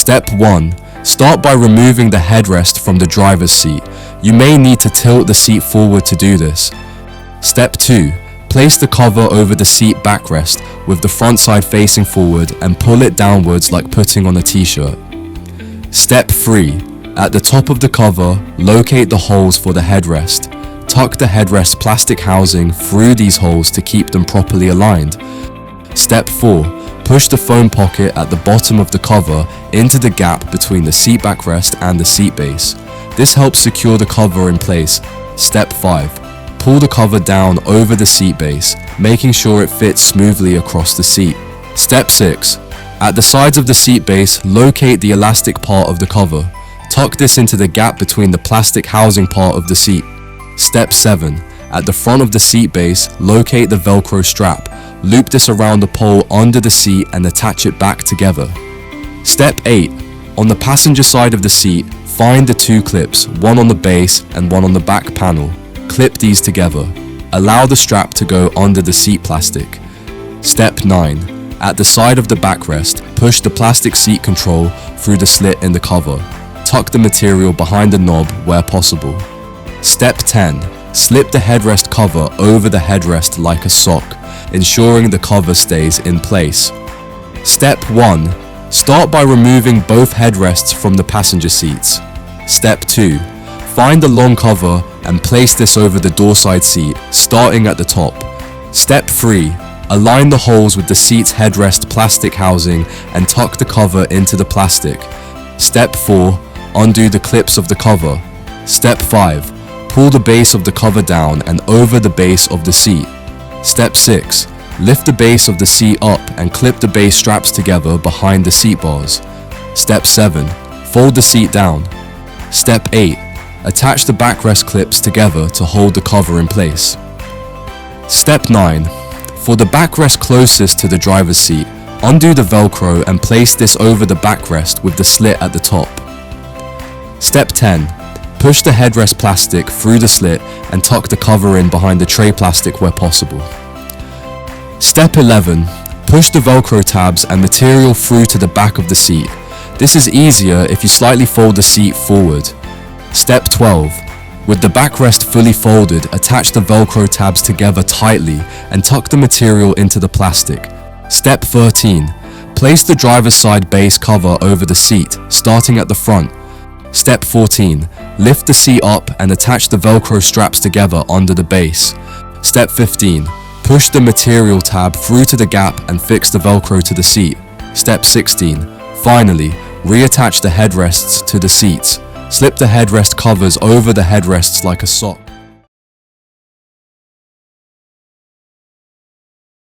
Step 1. Start by removing the headrest from the driver's seat. You may need to tilt the seat forward to do this. Step 2. Place the cover over the seat backrest with the front side facing forward and pull it downwards like putting on a t-shirt. Step 3. At the top of the cover, locate the holes for the headrest. Tuck the headrest plastic housing through these holes to keep them properly aligned. Step 4. Push the foam pocket at the bottom of the cover into the gap between the seat backrest and the seat base. This helps secure the cover in place. Step 5. Pull the cover down over the seat base, making sure it fits smoothly across the seat. Step 6. At the sides of the seat base, locate the elastic part of the cover. Tuck this into the gap between the plastic housing part of the seat. Step 7. At the front of the seat base, locate the Velcro strap. Loop this around the pole under the seat and attach it back together. Step 8. On the passenger side of the seat, find the two clips, one on the base and one on the back panel. Clip these together. Allow the strap to go under the seat plastic. Step 9. At the side of the backrest, push the plastic seat control through the slit in the cover. Tuck the material behind the knob where possible. Step 10. Slip the headrest cover over the headrest like a sock, ensuring the cover stays in place. Step 1. Start by removing both headrests from the passenger seats. Step 2. Find the long cover and place this over the doorside seat, starting at the top. Step 3. Align the holes with the seat's headrest plastic housing and tuck the cover into the plastic. Step 4. Undo the clips of the cover. Step 5. Pull the base of the cover down and over the base of the seat. Step 6. Lift the base of the seat up and clip the base straps together behind the seat bars. Step 7. Fold the seat down. Step 8. Attach the backrest clips together to hold the cover in place. Step 9. For the backrest closest to the driver's seat, undo the Velcro and place this over the backrest with the slit at the top. Step 10. Push the headrest plastic through the slit and tuck the cover in behind the tray plastic where possible. Step 11. Push the Velcro tabs and material through to the back of the seat. This is easier if you slightly fold the seat forward. Step 12. With the backrest fully folded, attach the Velcro tabs together tightly and tuck the material into the plastic. Step 13. Place the driver's side base cover over the seat, starting at the front. Step 14. Lift the seat up and attach the Velcro straps together under the base. Step 15. Push the material tab through to the gap and fix the Velcro to the seat. Step 16. Finally, reattach the headrests to the seats. Slip the headrest covers over the headrests like a sock.